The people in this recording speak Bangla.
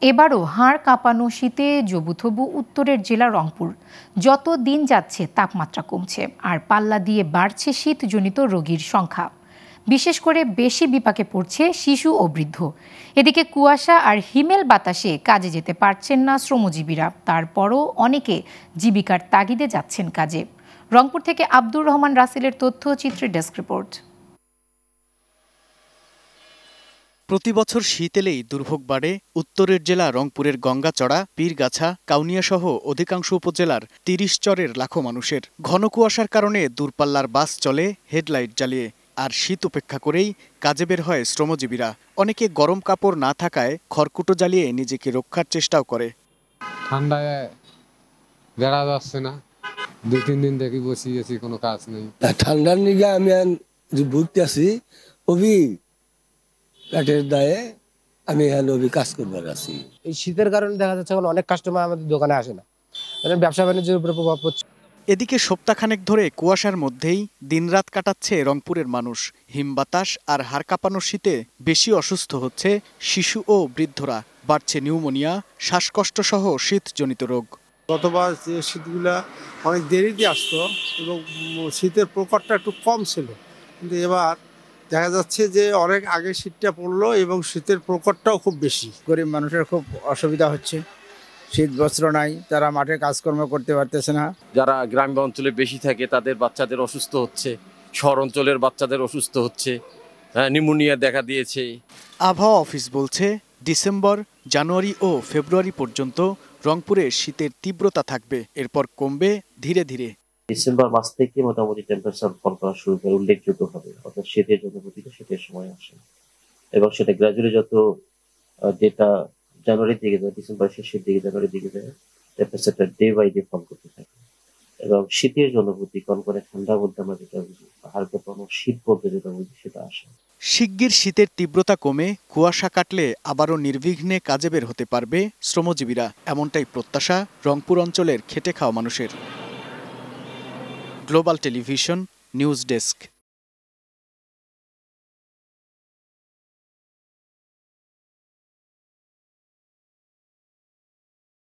এবারও হাড় কাঁপানো শীতে জবুথবু উত্তরের জেলা রংপুর। যত দিন যাচ্ছে তাপমাত্রা কমছে আর পাল্লা দিয়ে বাড়ছে শীতজনিত রোগীর সংখ্যা। বিশেষ করে বেশি বিপাকে পড়ছে শিশু ও বৃদ্ধ। এদিকে কুয়াশা আর হিমেল বাতাসে কাজে যেতে পারছেন না শ্রমজীবীরা, তারপরও অনেকে জীবিকার তাগিদে যাচ্ছেন কাজে। রংপুর থেকে আব্দুর রহমান রাসেলের তথ্যচিত্রের ডেস্ক রিপোর্ট। প্রতি বছর শীত এলেই দুর্ভোগ বাড়ে উত্তরের জেলা রংপুরের গঙ্গাচড়া, পীরগাছা, কাউনিয়াসহ অধিকাংশ উপজেলার ৩০ চরের লাখো মানুষের। ঘন কুয়াশার কারণে দূরপাল্লার বাস চলে হেডলাইট জ্বালিয়ে, আর শীত উপেক্ষা করেই কাজে বের হয় শ্রমজীবীরা। অনেকে গরম কাপড় না থাকায় খড়কুটো জ্বালিয়ে নিজেকে রক্ষার চেষ্টাও করে। ঠান্ডায় বেড়া যাচ্ছে না, ২-৩ দিন দেখি বসে আছি, কোনো কাজ নেই। ঠান্ডার নিগে আমি ভুগতে আছি, পেটের দায়ে আমি কাজ করবার আছি। এই শীতের কারণে দেখা যাচ্ছে অনেক কাস্টমার আমাদের দোকানে আসে না, ব্যবসা বাণিজ্যের উপরে প্রভাব পড়ছে। এদিকে সপ্তাহখানেক ধরে কুয়াশার মধ্যেই দিনরাত কাটাচ্ছে রংপুরের মানুষ। হিমবাতাস আর হাড় কাঁপানোর শীতে বেশি অসুস্থ হচ্ছে শিশু ও বৃদ্ধরা। বাড়ছে নিউমোনিয়া, শ্বাসকষ্ট সহ শীতজনিত রোগ। গতবার যে শীতগুলা অনেক দেরিতে আসতো এবং শীতের প্রকোপটা একটু কম ছিল, কিন্তু এবার দেখা যাচ্ছে যে অনেক আগে শীতটা পড়লো এবং শীতের প্রকোপটাও খুব বেশি। গরিব মানুষের খুব অসুবিধা হচ্ছে, শীত বস্ত্র নাই, তারা মাঠে কাজকর্ম করতে পারতেছে না। যারা গ্রাম্য অঞ্চলে বেশি থাকে তাদের বাচ্চাদের অসুস্থ হচ্ছে, শহর অঞ্চলের বাচ্চাদের অসুস্থ হচ্ছে, নিউমোনিয়া দেখা দিয়েছে। আবহাওয়া অফিস বলছে ডিসেম্বর, জানুয়ারি ও ফেব্রুয়ারি পর্যন্ত রংপুরে শীতের তীব্রতা থাকবে, এরপর কমবে ধীরে ধীরে। ডিসেম্বর মাস থেকে মোটামুটি টেম্পারেচার ফল করা শুরু করে উল্লেখযোগ্যভাবে, অর্থাৎ শীতের জনপ্রতিটা শীতের সময় আসে এবং সেটা গ্রাজুয়ালি যত যেটা জানুয়ারির দিকে যায়, ডিসেম্বরের শেষের দিকে জানুয়ারির দিকে যায়, টেম্পারেচারটা ডে বাই ডে ফল করতে থাকে এবং শীতের জনপ্রতি কনকনে ঠান্ডা বলতে আমরা যেটা বুঝি, হালকা কোনো শীত বলতে যেটা বুঝি সেটা আসে। শিগগির শীতের তীব্রতা কমে কুয়াশা কাটলে আবারও নির্বিঘ্নে কাজে বের হতে পারবে শ্রমজীবীরা, এমনটাই প্রত্যাশা রংপুর অঞ্চলের খেটে খাওয়া মানুষের। Global television news desk.